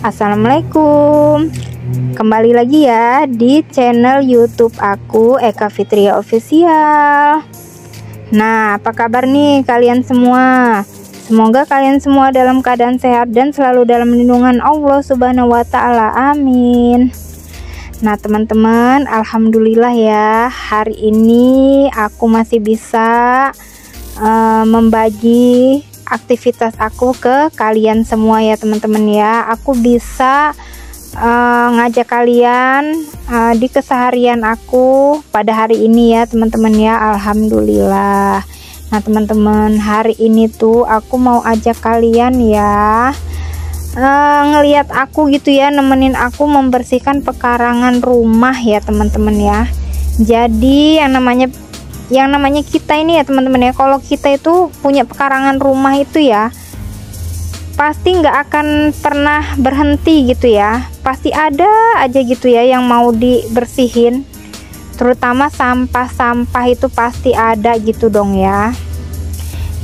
Assalamualaikum. Kembali lagi ya di channel YouTube aku, Eka Fitria Official. Nah, apa kabar nih kalian semua? Semoga kalian semua dalam keadaan sehat dan selalu dalam lindungan Allah Subhanahu wa Ta'ala. Amin. Nah, teman-teman, alhamdulillah ya, hari ini aku masih bisa membagi aktivitas aku ke kalian semua ya teman-teman ya. Aku bisa ngajak kalian di keseharian aku pada hari ini ya teman-teman ya. Alhamdulillah. Nah teman-teman, hari ini tuh aku mau ajak kalian ya ngelihat aku gitu ya, nemenin aku membersihkan pekarangan rumah ya teman-teman ya. Jadi yang namanya kita ini ya teman-teman ya, kalau kita itu punya pekarangan rumah itu ya pasti nggak akan pernah berhenti gitu ya, pasti ada aja gitu ya yang mau dibersihin, terutama sampah-sampah itu pasti ada gitu dong ya.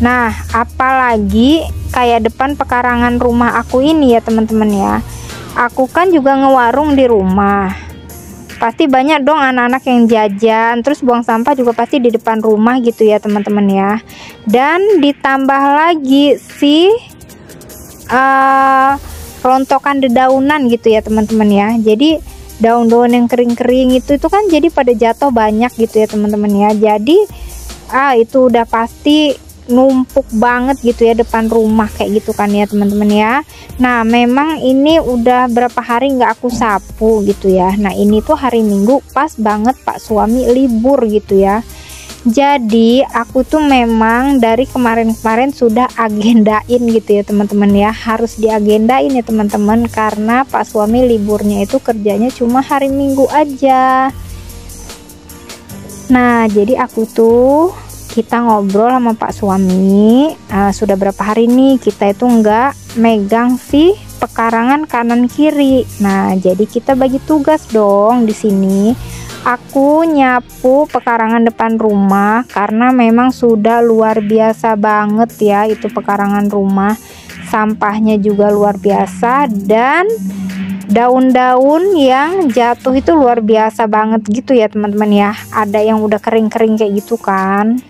Nah apalagi kayak depan pekarangan rumah aku ini ya teman-teman ya, aku kan juga ngewarung di rumah, pasti banyak dong anak-anak yang jajan, terus buang sampah juga pasti di depan rumah gitu ya teman-teman ya. Dan ditambah lagi si rontokan dedaunan gitu ya teman-teman ya. Jadi daun-daun yang kering-kering itu kan jadi pada jatuh banyak gitu ya teman-teman ya. Jadi itu udah pasti numpuk banget gitu ya depan rumah kayak gitu kan ya teman-teman ya. Nah memang ini udah berapa hari nggak aku sapu gitu ya. Nah ini tuh hari Minggu pas banget Pak suami libur gitu ya. Jadi aku tuh memang dari kemarin-kemarin sudah agendain gitu ya teman-teman ya, harus diagendain ya teman-teman, karena Pak suami liburnya itu kerjanya cuma hari Minggu aja. Nah jadi aku tuh kita ngobrol sama Pak suami, sudah berapa hari nih kita itu nggak megang si pekarangan kanan kiri. Nah jadi kita bagi tugas dong di sini. Aku nyapu pekarangan depan rumah karena memang sudah luar biasa banget ya itu pekarangan rumah, sampahnya juga luar biasa dan daun-daun yang jatuh itu luar biasa banget gitu ya teman-teman ya. Ada yang udah kering-kering kayak gitu kan.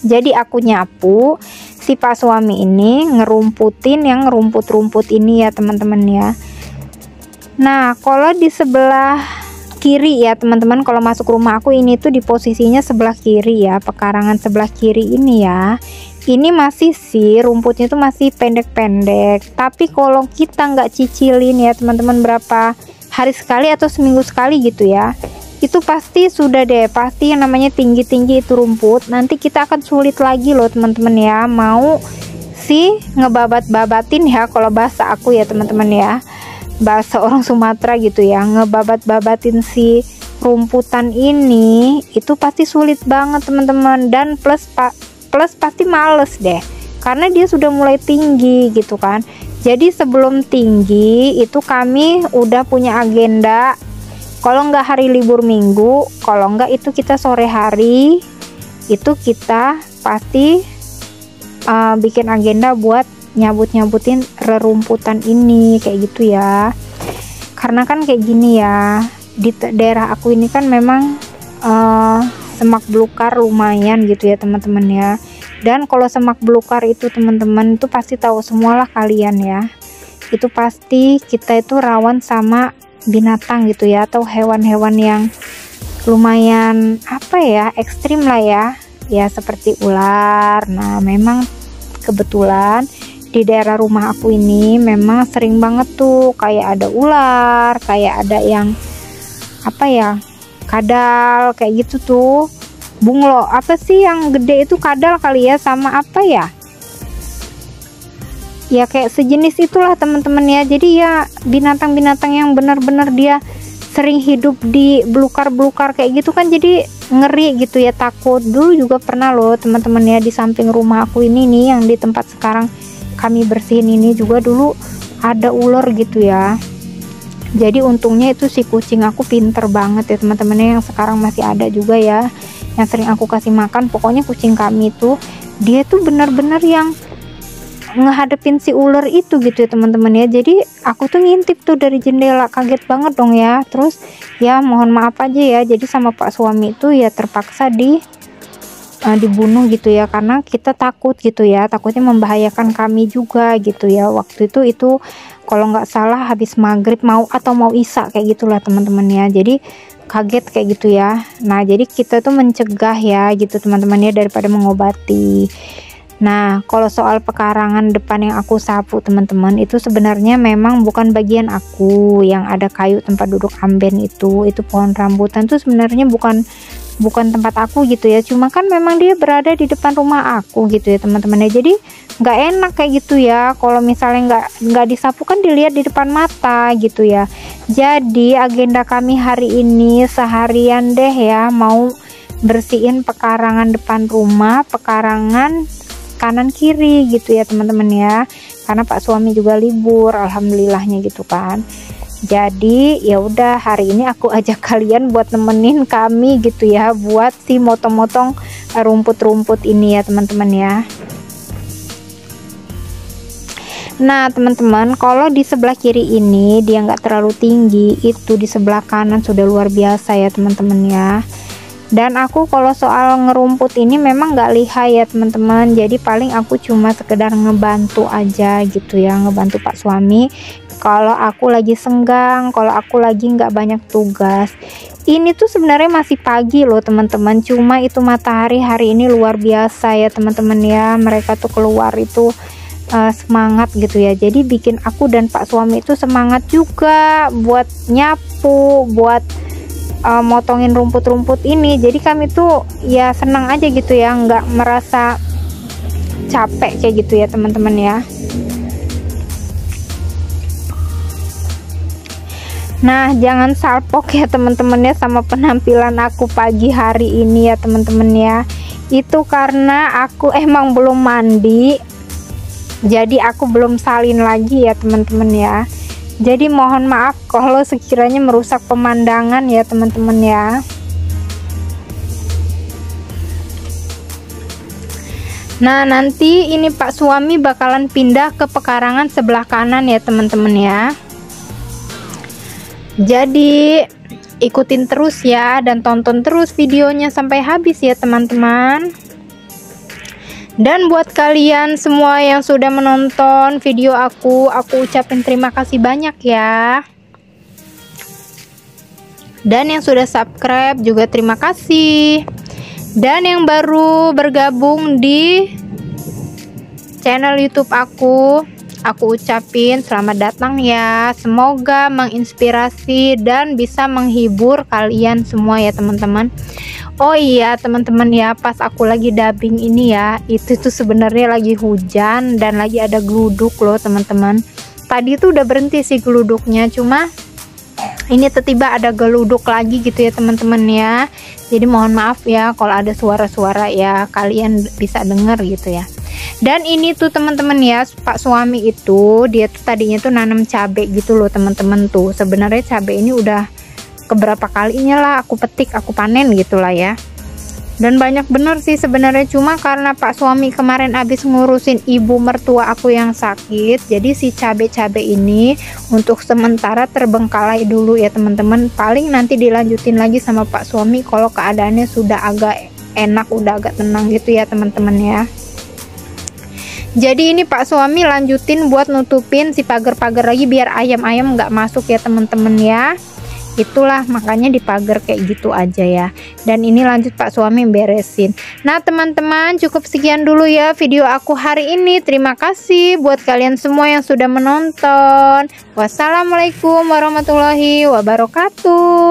Jadi aku nyapu, si Pak suami ini ngerumputin yang rumput-rumput ini ya teman-teman ya. Nah kalau di sebelah kiri ya teman-teman, kalau masuk rumah aku ini tuh di posisinya sebelah kiri ya, pekarangan sebelah kiri ini ya, ini masih sih rumputnya tuh masih pendek-pendek. Tapi kalau kita nggak cicilin ya teman-teman, berapa hari sekali atau seminggu sekali gitu ya, itu pasti sudah deh, pasti yang namanya tinggi-tinggi itu rumput, nanti kita akan sulit lagi loh teman-teman ya, mau sih ngebabat-babatin ya kalau bahasa aku ya teman-teman ya, bahasa orang Sumatera gitu ya, ngebabat-babatin si rumputan ini itu pasti sulit banget teman-teman. Dan plus pasti males deh karena dia sudah mulai tinggi gitu kan. Jadi sebelum tinggi itu kami udah punya agenda, kalau nggak hari libur Minggu, kalau nggak itu kita sore hari itu kita pasti bikin agenda buat nyabut-nyabutin rerumputan ini kayak gitu ya. Karena kan kayak gini ya, di daerah aku ini kan memang semak belukar lumayan gitu ya teman-teman ya. Dan kalau semak belukar itu teman-teman itu pasti tahu semualah kalian ya, itu pasti kita itu rawan sama binatang gitu ya, atau hewan-hewan yang lumayan apa ya, ekstrim lah ya seperti ular. Nah memang kebetulan di daerah rumah aku ini memang sering banget tuh kayak ada ular, kayak ada yang apa ya, kadal kayak gitu tuh, bunglon apa sih yang gede itu, kadal kali ya, sama apa ya kayak sejenis itulah teman-teman ya. Jadi ya binatang-binatang yang benar-benar dia sering hidup di belukar-belukar kayak gitu kan, jadi ngeri gitu ya, takut. Dulu juga pernah loh teman-teman ya, di samping rumah aku ini nih yang di tempat sekarang kami bersihin ini juga dulu ada ular gitu ya. Jadi untungnya itu si kucing aku pinter banget ya teman-teman, yang sekarang masih ada juga ya, yang sering aku kasih makan. Pokoknya kucing kami tuh dia tuh benar-benar yang ngehadepin si ular itu gitu ya teman-teman ya. Jadi aku tuh ngintip tuh dari jendela, kaget banget dong ya. Terus ya mohon maaf aja ya, jadi sama pak suami itu ya terpaksa dibunuh gitu ya, karena kita takut gitu ya, takutnya membahayakan kami juga gitu ya. Waktu itu kalau nggak salah habis maghrib mau isya kayak gitulah teman-teman ya. Jadi kaget kayak gitu ya. Nah jadi kita tuh mencegah ya gitu teman-teman ya, daripada mengobati. Nah kalau soal pekarangan depan yang aku sapu teman-teman, itu sebenarnya memang bukan bagian aku. Yang ada kayu tempat duduk amben itu pohon rambutan tuh sebenarnya bukan tempat aku gitu ya. Cuma kan memang dia berada di depan rumah aku gitu ya teman-teman ya. Jadi nggak enak kayak gitu ya, kalau misalnya nggak disapu kan dilihat di depan mata gitu ya. Jadi agenda kami hari ini seharian deh ya, mau bersihin pekarangan depan rumah, pekarangan kanan kiri gitu ya teman-teman ya, karena pak suami juga libur alhamdulillahnya gitu kan. Jadi ya udah hari ini aku ajak kalian buat nemenin kami gitu ya, buat si motong-motong rumput-rumput ini ya teman-teman ya. Nah teman-teman, kalau di sebelah kiri ini dia nggak terlalu tinggi, itu di sebelah kanan sudah luar biasa ya teman-teman ya. Dan aku kalau soal ngerumput ini memang nggak lihai ya teman-teman, jadi paling aku cuma sekedar ngebantu aja gitu ya, ngebantu pak suami kalau aku lagi senggang, kalau aku lagi nggak banyak tugas. Ini tuh sebenarnya masih pagi loh teman-teman, cuma itu matahari hari ini luar biasa ya teman-teman ya. Mereka tuh keluar itu semangat gitu ya, jadi bikin aku dan pak suami itu semangat juga buat nyapu, buat motongin rumput-rumput ini. Jadi kami tuh ya senang aja gitu ya, nggak merasa capek kayak gitu ya teman-teman ya. Nah jangan salpok ya teman-teman ya sama penampilan aku pagi hari ini ya teman-teman ya. Itu karena aku emang belum mandi, jadi aku belum salin lagi ya teman-teman ya. Jadi mohon maaf kalau sekiranya merusak pemandangan ya teman-teman ya. Nah nanti ini pak suami bakalan pindah ke pekarangan sebelah kanan ya teman-teman ya. Jadi ikutin terus ya, dan tonton terus videonya sampai habis ya teman-teman. Dan buat kalian semua yang sudah menonton video aku ucapin terima kasih banyak ya. Dan yang sudah subscribe juga terima kasih. Dan yang baru bergabung di channel YouTube aku ucapin selamat datang ya. Semoga menginspirasi dan bisa menghibur kalian semua ya teman-teman. Oh iya teman-teman ya, pas aku lagi dubbing ini ya, itu tuh sebenarnya lagi hujan dan lagi ada geluduk loh teman-teman. Tadi tuh udah berhenti sih geluduknya, cuma ini tiba-tiba ada geluduk lagi gitu ya teman-teman ya. Jadi mohon maaf ya kalau ada suara-suara ya, kalian bisa dengar gitu ya. Dan ini tuh teman-teman ya, pak suami itu dia tuh tadinya tuh nanam cabai gitu loh teman-teman tuh. Sebenarnya cabai ini udah keberapa kalinya lah aku petik, aku panen gitulah ya. Dan banyak bener sih sebenarnya, cuma karena pak suami kemarin habis ngurusin ibu mertua aku yang sakit, jadi si cabai-cabai ini untuk sementara terbengkalai dulu ya teman-teman. Paling nanti dilanjutin lagi sama pak suami kalau keadaannya sudah agak enak, udah agak tenang gitu ya teman-teman ya. Jadi ini pak suami lanjutin buat nutupin si pagar-pagar lagi biar ayam-ayam nggak masuk ya teman-teman ya. Itulah makanya dipagar kayak gitu aja ya. Dan ini lanjut pak suami beresin. Nah teman-teman, cukup sekian dulu ya video aku hari ini. Terima kasih buat kalian semua yang sudah menonton. Wassalamualaikum warahmatullahi wabarakatuh.